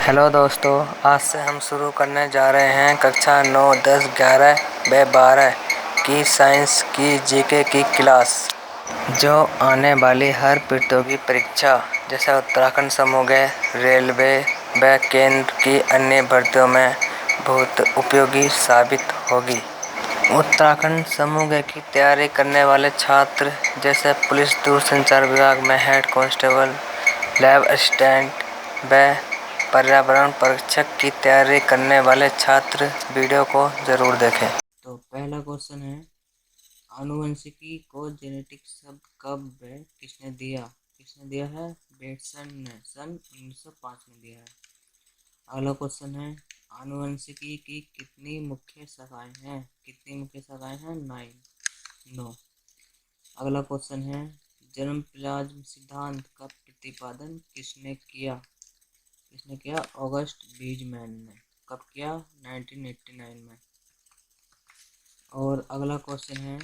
Hello दोस्तों, आज से हम शुरू करने जा रहे हैं कक्षा 9, 10, 11 व 12 की साइंस की जीके की क्लास, जो आने वाली हर प्रतियोगी परीक्षा जैसे उत्तराखंड समूह, रेलवे व केंद्र की अन्य भर्तियों में बहुत उपयोगी साबित होगी। उत्तराखंड समूह की तैयारी करने वाले छात्र जैसे पुलिस दूरसंचार विभाग में हेड कांस्टेबल, लैब असिस्टेंट व पर्यावरण परीक्षक की तैयारी करने वाले छात्र वीडियो को जरूर देखें। तो पहला क्वेश्चन है, आनुवंशिकी को जेनेटिक शब्द कब व किसने दिया? किसने दिया है? बेटसन ने सन 1905 में दिया है। अगला क्वेश्चन है, आनुवंशिकी की कितनी मुख्य शाखाएं हैं? कितनी मुख्य शाखाएं हैं? 9। अगला क्वेश्चन है, जर्म प्लाज्म सिद्धांत का प्रतिपादन किसने किया? किसने किया? ऑगस्ट बीजमैन ने। कब किया? 1989 में। और अगला क्वेश्चन है,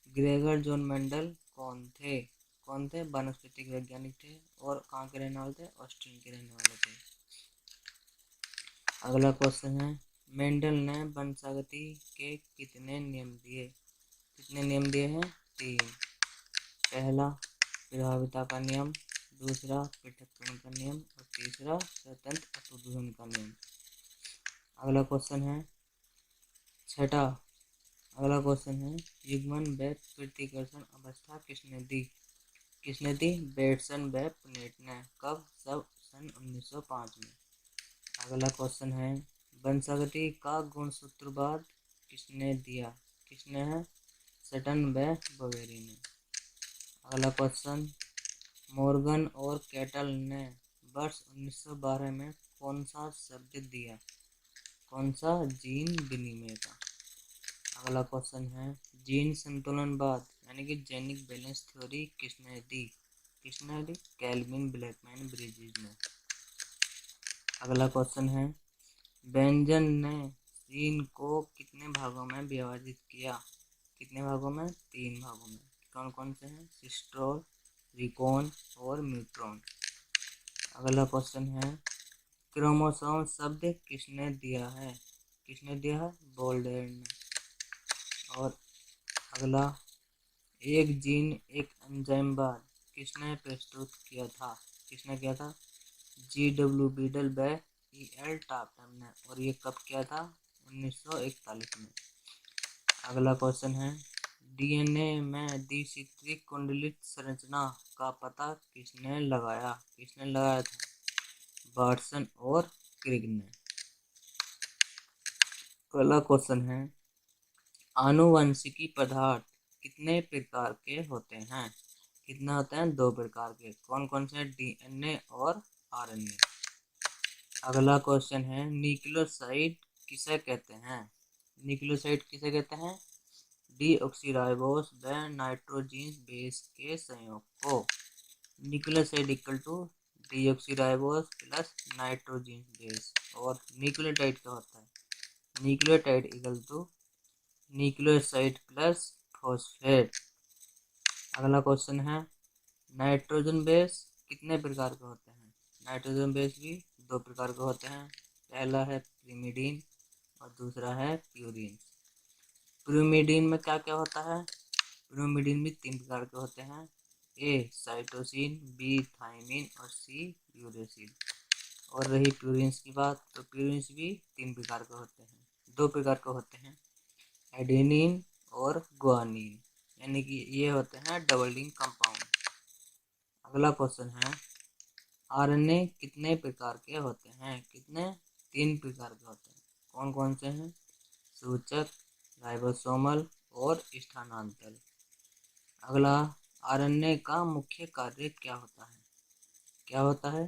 ग्रेगर जॉन मेंडल कौन थे? कौन थे? वनस्पतिक वैज्ञानिक थे। और कहाँ के रहने वाले थे? ऑस्ट्रिया के रहने वाले थे। अगला क्वेश्चन है, मेंडल ने वंशागति के कितने नियम दिए? कितने नियम दिए हैं? 3। पहला प्रभाविता का नियम, दूसरा पृथक्करण का नियम और तीसरा स्वतंत्र अपघटन का नियम। अगला क्वेश्चन है छठा। अगला क्वेश्चन है, युग्मन व प्रतिकर्षण अवस्था किसने दी? किसने दी? बेटसन व पुनेट ने। कब? सब सन 1905 में। अगला क्वेश्चन है, वंशागति का गुणसूत्रवाद किसने दिया? किसने है? सटन व बोवेरी ने। अगला क्वेश्चन, मॉर्गन और कैटल ने वर्ष 1912 में कौन सा शब्द दिया? कौन सा? जीन विनिमय का। अगला क्वेश्चन है, जीन संतुलनवाद यानी कि जेनिक बैलेंस थ्योरी किसने दी? किसने दी? कैल्विन ब्लैकमैन ब्रिजेस ने। अगला क्वेश्चन है, बेंजन ने जीन को कितने भागों में विभाजित किया? कितने भागों में? 3 भागों में। कौन कौन से हैं? सिस्ट्रोल, रिकॉन और म्यूट्रॉन। अगला क्वेश्चन है, क्रोमोसोम शब्द किसने दिया है? किसने दिया है? बोल्डेर ने। और अगला, एक जीन एक एंजाइमवाद किसने प्रस्तुत किया था? किसने किया था? G.W. बीडल व E.L. टॉपटन ने। और ये कब किया था? 1941 में। अगला क्वेश्चन है, डीएनए में द्विसूत्री कुंडलित संरचना का पता किसने लगाया? किसने लगाया था? वाटसन और क्रिक ने। अगला क्वेश्चन है, आनुवंशिकी पदार्थ कितने प्रकार के होते हैं? कितने होते हैं? 2 प्रकार के। कौन कौन से? डीएनए और आरएनए। अगला क्वेश्चन है, न्यूक्लियोसाइड किसे कहते हैं? न्यूक्लियोसाइड किसे कहते हैं? डीऑक्सीराइबोस व नाइट्रोजीन बेस के संयोग को। Nucleoside equal to deoxyribose plus nitrogen base. और न्यूक्लियोटाइड क्या होता है? Nucleotide equal to nucleoside plus phosphate. अगला क्वेश्चन है, नाइट्रोजन बेस कितने प्रकार के होते हैं? नाइट्रोजन बेस भी 2 प्रकार के होते हैं। पहला है प्रिमिडीन और दूसरा है प्यूरिन। प्यूरिमिडीन में क्या क्या होता है? प्यूरिमिडीन भी 3 प्रकार के होते हैं। ए साइटोसिन, बी थायमिन और सी यूरेसिल। और रही प्यूरिन्स की बात, तो प्यूरिन्स भी 3 प्रकार के होते हैं। 2 प्रकार के होते हैं, एडेनिन और ग्वानिन, यानी कि ये होते हैं डबल रिंग कंपाउंड। अगला क्वेश्चन है, आरएनए कितने प्रकार के होते हैं? कितने? 3 प्रकार के होते हैं। कौन कौन से हैं? सूचक, राइबोसोमल और स्थानांतरण। अगला, आरएनए का मुख्य कार्य क्या होता है? क्या होता है?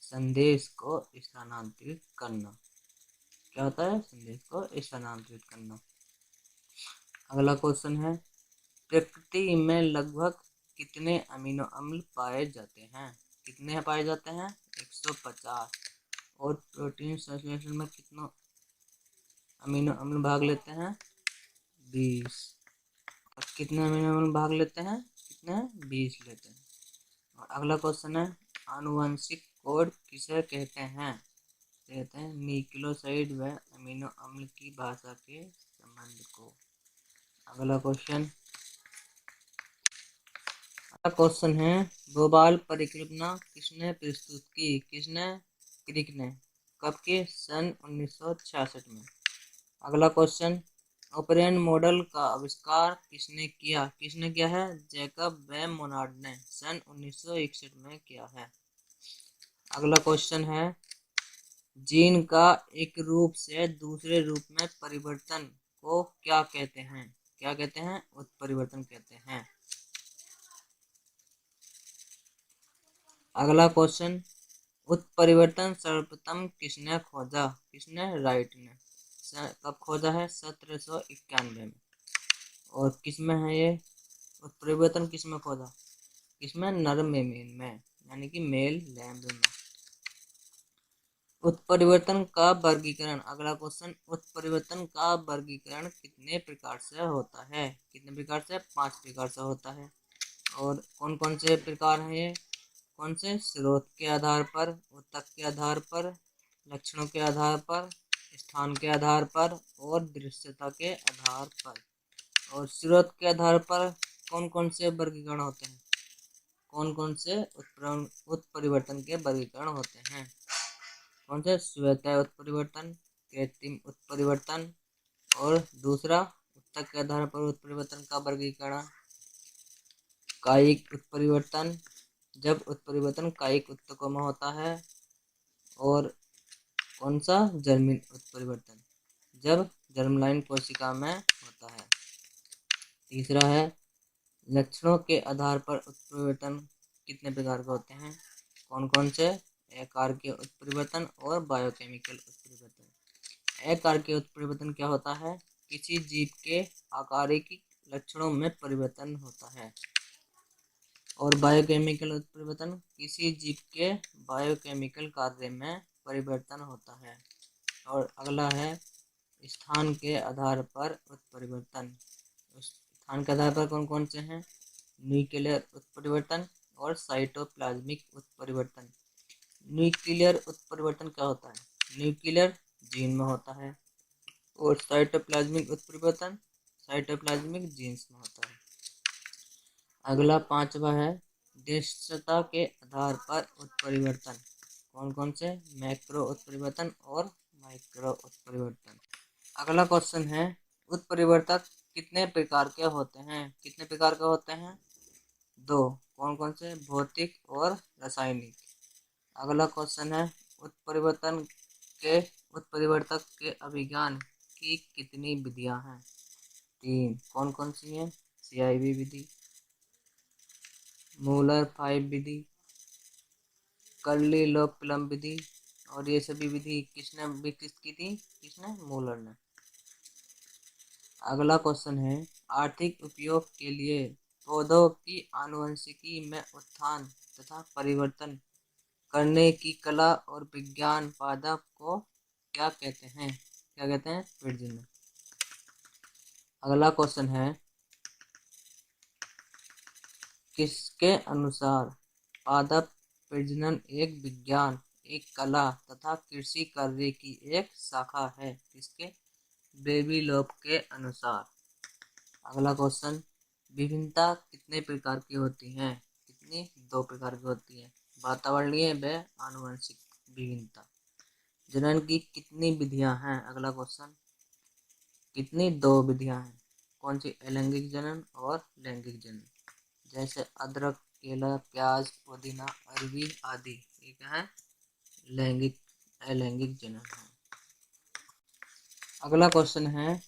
संदेश को स्थानांतरित करना। क्या होता है? संदेश को स्थानांतरित करना। अगला क्वेश्चन है, प्रकृति में लगभग कितने अमीनो अम्ल पाए जाते हैं? कितने पाए जाते हैं? 150। और प्रोटीन संश्लेषण में कितना अमीनो अम्ल भाग लेते हैं? 20। और कितने अमीनो अम्ल भाग लेते हैं? कितने? 20 लेते हैं। और अगला क्वेश्चन है, आनुवंशिक कोड किसे कहते हैं? कहते हैं न्यूक्लियोसाइड व अमीनो अम्ल की भाषा के संबंध को। अगला क्वेश्चन है भूभाल परिकल्पना किसने प्रस्तुत की? क्रिक ने। कब की? सन 1966 में। अगला क्वेश्चन ऑपरेंड मॉडल का आविष्कार किसने किया है? जैकब व मोनार्ड ने सन 1961 में किया है। अगला क्वेश्चन है जीन का एक रूप से दूसरे रूप में परिवर्तन को क्या कहते हैं? उत्परिवर्तन कहते हैं। अगला क्वेश्चन उत्परिवर्तन सर्वप्रथम किसने खोजा? राइट ने। कब खोजा है? 1791 में। और किसमें है ये उत्परिवर्तन? किसमें खोजा? किसमें? नर मेमन में, यानी कि मेल लैम्ब में। उत्परिवर्तन का वर्गीकरण। अगला क्वेश्चन उत्परिवर्तन का वर्गीकरण कितने प्रकार से होता है? 5 प्रकार से होता है। और कौन कौन से प्रकार हैं ये? कौन से? स्रोत के आधार पर, ऊतक के आधार पर, लक्षणों के आधार पर, स्थान के आधार पर और दृश्यता के आधार पर। और स्रोत के आधार पर कौन कौन से वर्गीकरण होते हैं? कौन कौन से उत्परिवर्तन के वर्गीकरण होते हैं? कौन से? स्वतः उत्परिवर्तन, कृत्रिम उत्परिवर्तन और दूसरा ऊतक के आधार पर उत्परिवर्तन का वर्गीकरण कायिक उत्परिवर्तन, जब उत्परिवर्तन कायिक ऊतकों में होता है। और कौन सा? जर्मीन उत्परिवर्तन, जब जर्मलाइन कोशिका में होता है। तीसरा है लक्षणों के आधार पर उत्परिवर्तन कितने प्रकार के होते हैं? कौन कौन से? अकार्कीय उत्परिवर्तन और बायोकेमिकल उत्परिवर्तन। अकार्कीय उत्परिवर्तन क्या होता है? किसी जीव के आकारिक लक्षणों में परिवर्तन होता है। और बायोकेमिकल उत्परिवर्तन किसी जीव के बायोकेमिकल कार्य में परिवर्तन होता है। और अगला है स्थान के आधार पर उत्परिवर्तन। स्थान के आधार पर कौन कौन से हैं? न्यूक्लियर उत्परिवर्तन और साइटोप्लाज्मिक उत्परिवर्तन। न्यूक्लियर उत्परिवर्तन क्या होता है? न्यूक्लियर जीन में होता है। और साइटोप्लाज्मिक उत्परिवर्तन साइटोप्लाज्मिक जीन्स में होता है। अगला 5वां है दृश्यता के आधार पर उत्परिवर्तन। कौन कौन से? मैक्रो उत्परिवर्तन और माइक्रो उत्परिवर्तन। अगला क्वेश्चन है उत्परिवर्तक कितने प्रकार के होते हैं? कितने प्रकार के होते हैं? 2। कौन कौन से? भौतिक और रासायनिक। अगला क्वेश्चन है उत्परिवर्तक के अभिज्ञान की कितनी विधियां हैं? 3। कौन कौन सी हैं? CIV विधि, मूलर 5 विधि, कर्ली-लॉ-प्लम विधि। और ये सभी विधि किसने विकसित की थी? मूलर ने। अगला क्वेश्चन है आर्थिक उपयोग के लिए पौधों की आनुवंशिकी में उत्थान तथा परिवर्तन करने की कला और विज्ञान पादप को क्या कहते हैं? प्रजनन। अगला क्वेश्चन है किसके अनुसार पादप प्रजनन एक विज्ञान, एक कला तथा कृषि कार्य की एक शाखा है? किसके? बेबीलोव के अनुसार। अगला क्वेश्चन विभिन्नता कितने प्रकार की होती है? 2 प्रकार की होती है, वातावरणीय व आनुवंशिक विभिन्नता। जनन की कितनी विधियां हैं? अगला क्वेश्चन 2 विधियां हैं। कौन सी? अलैंगिक जनन और लैंगिक जनन। जैसे अदरक, केला, प्याज, पुदीना, अरबी आदि। ये क्या है? अलैंगिक जनन है। अगला क्वेश्चन है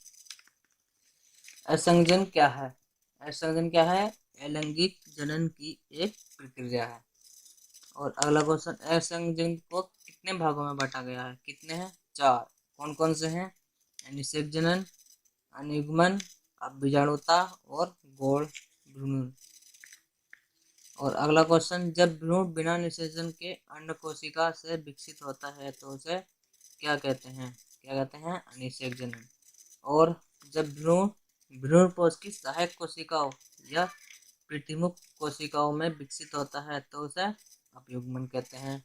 असंजन क्या है? अलैंगिक जनन की एक प्रक्रिया है। और अगला क्वेश्चन असंजन को कितने भागों में बांटा गया है? कितने हैं? 4। कौन कौन से हैं? अनिषेक जनन, अनिगमन, बीजाणुता और गौण भ्रूण। और अगला क्वेश्चन जब भ्रूण बिना निषेचन के अंड कोशिका से विकसित होता है तो उसे क्या कहते हैं? अनिषेक जनन। और जब भ्रूणपोष की सहायक कोशिकाओं या प्रतिमुख कोशिकाओं में विकसित होता है तो उसे अपयुग्मन कहते हैं।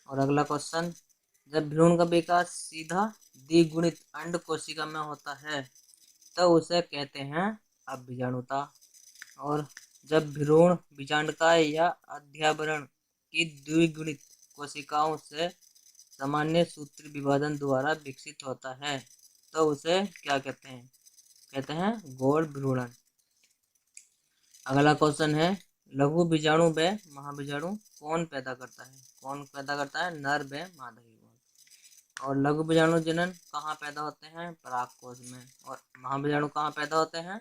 और अगला क्वेश्चन जब भ्रूण का विकास सीधा द्विगुणित अंड कोशिका में होता है तो उसे कहते हैं अभिजाणुता। और जब भ्रूण बीजांडकाय या अध्यावरण की द्विगुणित कोशिकाओं से सामान्य सूत्री विभाजन द्वारा विकसित होता है तो उसे क्या कहते हैं? कहते हैं गोल भ्रूणन। अगला क्वेश्चन है, लघु बीजाणु व महाबीजाणु कौन पैदा करता है? कौन पैदा करता है? नर व मादा युग्मक। और लघु बीजाणु जनन कहाँ पैदा होते हैं? परागकोश में। और महाबीजाणु कहाँ पैदा होते हैं?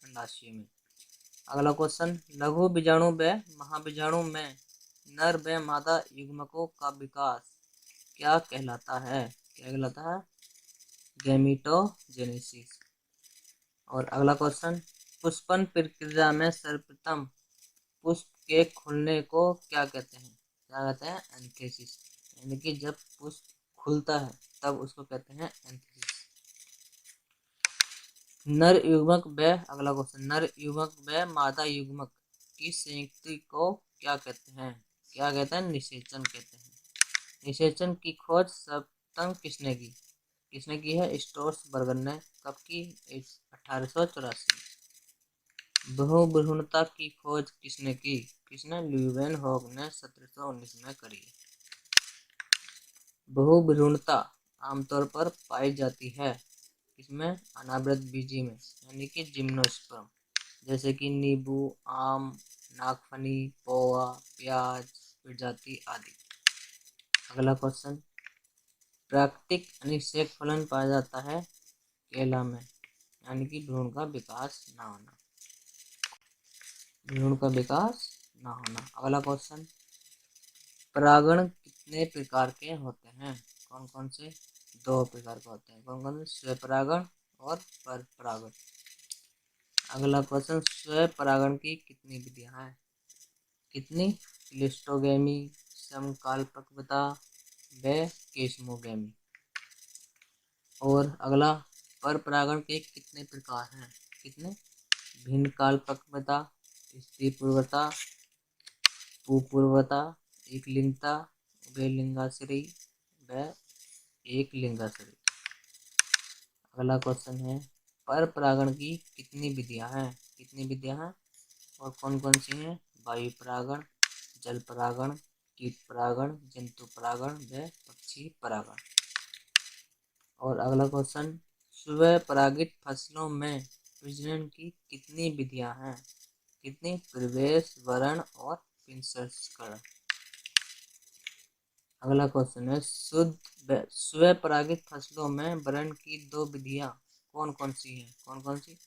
अंडाशय में। अगला क्वेश्चन, लघु बीजाणु व महाबीजाणु में नर व मादा युग्मकों का विकास क्या कहलाता है? क्या कहलाता है? गैमीटोजेनेसिस। और अगला क्वेश्चन, पुष्पन प्रक्रिया में सर्वप्रथम पुष्प के खुलने को क्या कहते हैं? क्या कहते हैं? एंथेसिस। यानी कि जब पुष्प खुलता है तब उसको कहते हैं एंथेसिस। नर युग्मक व अगला क्वेश्चन, नर युग्मक व मादा युग्मक की संयुक्ति को क्या कहते हैं? क्या कहते हैं? निषेचन कहते हैं। निषेचन की खोज सर्वप्रथम किसने की? किसने की है? स्टोर्सबर्गर ने। कब की? 1884। बहुभ्रूणता की खोज किसने की? किसने? ल्यूवेनहॉक ने 1719 में करी। बहुभ्रूणता आमतौर पर पाई जाती है इसमें अनावृत बीजी में, यानी कि जिम्नोस्पर्म, जैसे कि नींबू, आम, नागफनी, पोहा, प्याज, प्रजाति आदि। अगला क्वेश्चन, प्राकृतिक अनिषेक फलन पाया जाता है केला में, यानी कि भ्रूण का विकास ना होना। भ्रूण का विकास ना होना। अगला क्वेश्चन, परागण कितने प्रकार के होते हैं? कौन कौन से? 2 प्रकार के होते हैं। कौन कौन से? स्वपरागण और परपरागण। अगला क्वेश्चन, स्वपरागण की कितनी विधियां हैं? कितनी? क्लिस्टोगेमी, समकालपक्वता व केस्मोगेमी। और अगला, परपरागण के कितने प्रकार हैं? कितने? भिन्न कालपक्वता, स्त्री पूर्वता, पुपूर्वता, एकलिंगता, उभयलिंगाश्रयी व एकलिंगाश्रयी। अगला क्वेश्चन है, परपरागण की कितनी विधियां हैं? कितनी विधियां हैं और कौन कौन सी हैं? वायु परागण, जल परागण, कीट परागण, जंतु परागण व पक्षी परागण। और अगला क्वेश्चन, स्वपरागित फसलों में प्रजनन की कितनी विधियां हैं? कितनी? प्रवेश, वरण और पिंसंस्करण। अगला क्वेश्चन है, स्वपरागित फसलों में वरण की 2 विधियां कौन कौन सी हैं? कौन कौन सी?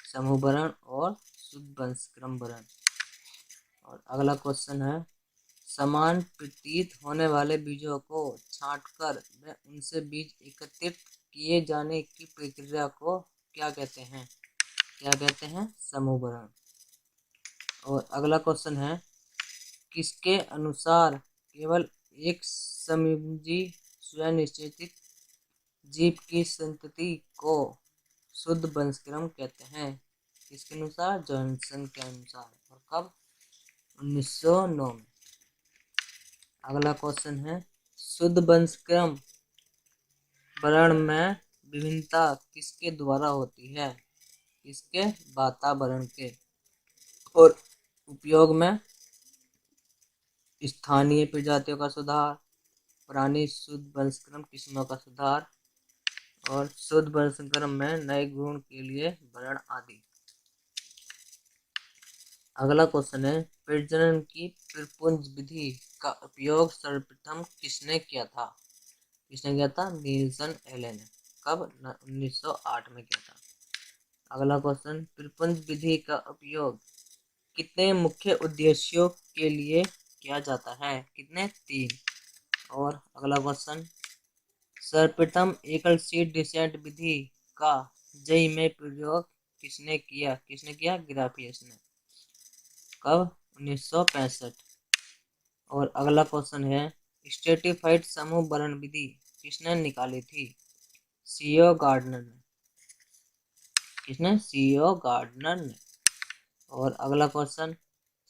समूह वरण और शुद्ध वंशक्रम वरण। और अगला क्वेश्चन है, समान प्रतीत होने वाले बीजों को छांटकर व उनसे बीज एकत्रित किए जाने की प्रक्रिया को क्या कहते हैं? क्या कहते हैं? समूह वरण। और अगला क्वेश्चन है, किसके अनुसार केवल एक समयोजी स्वनिश्चित जीव की संतति को शुद्ध वंशक्रम कहते हैं? किसके अनुसार? जॉनसन के अनुसार। और कब? 1909 में। अगला क्वेश्चन है, शुद्ध वंशक्रम वरण में विभिन्नता किसके द्वारा होती है? किसके? वातावरण के। और उपयोग में स्थानीय प्रजातियों का सुधार, पुरानी शुद्ध वंशक्रम किस्मों का सुधार और शुद्ध वंशक्रम में नए गुण के लिए वरण आदि। अगला क्वेश्चन है, प्रजनन की प्रपुंज विधि का उपयोग सर्वप्रथम किसने किया था? किसने किया था? नील्सन एले ने। कब? 1908 में किया था। अगला क्वेश्चन, प्रपुंज विधि का उपयोग कितने मुख्य उद्देश्यों के लिए किया जाता है? कितने? 3। और अगला क्वेश्चन, सर्वप्रथम एकल सीड डिसेंट विधि का जई में प्रयोग किसने किया? किसने किया? ग्राफियस ने। कब? 1965। और अगला क्वेश्चन है, स्ट्रेटिफाइड समूह वरण विधि किसने निकाली थी? सीओ गार्डनर ने। किसने? सीओ गार्डनर ने। और अगला क्वेश्चन,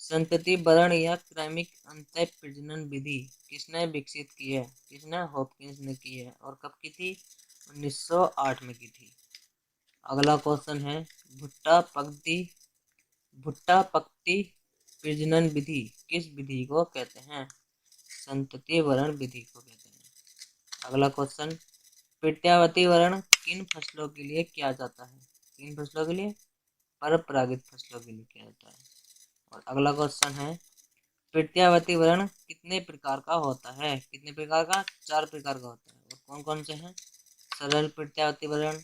संतति वरण या क्रमिक अंतः प्रजनन विधि किसने विकसित की है? किसने? हॉपकिंस ने की है। और कब की थी? 1908 में की थी। अगला क्वेश्चन है भुट्टा पक्ति प्रजनन विधि किस विधि को कहते हैं? संतति वरण विधि को कहते हैं। अगला क्वेश्चन प्रत्यावर्ती वरण किन फसलों के लिए किया जाता है? किन फसलों के लिए? परपरागित फसलों के लिए किया जाता है। और अगला क्वेश्चन है प्रत्यावर्ती वरण कितने प्रकार का होता है? कितने प्रकार का? 4 प्रकार का होता है। और कौन कौन से हैं? सरल प्रत्यावर्ती वरण,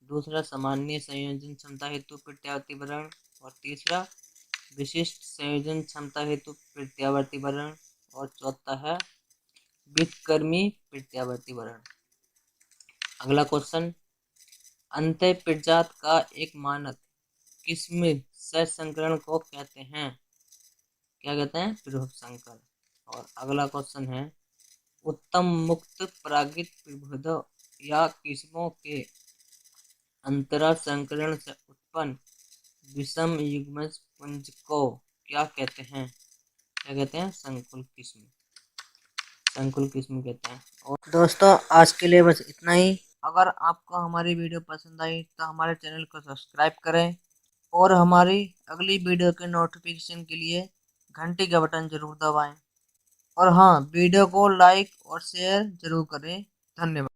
दूसरा सामान्य संयोजन क्षमता हेतु प्रत्यावर्ती वरण, और तीसरा विशिष्ट संयोजन क्षमता हेतु प्रत्यावर्ती वरण, और चौथा है व्युत्क्रमी प्रत्यावर्ती वरण। अगला क्वेश्चन अंतःप्रजात का एक मानक किस्म सहसंकरण को कहते हैं? क्या कहते हैं? पृथक संकर। और अगला क्वेश्चन है उत्तम मुक्त परागित प्रभेदों या किस्मों के अंतरा संकरण से उत्पन्न विषम युग्मज पुंज को क्या कहते हैं? क्या कहते हैं? संकुल किस्म। संकुल किस्म कहते हैं। और दोस्तों आज के लिए बस इतना ही। अगर आपको हमारी वीडियो पसंद आई तो हमारे चैनल को सब्सक्राइब करें और हमारी अगली वीडियो के नोटिफिकेशन के लिए घंटी का बटन जरूर दबाएं। और हाँ, वीडियो को लाइक और शेयर जरूर करें। धन्यवाद।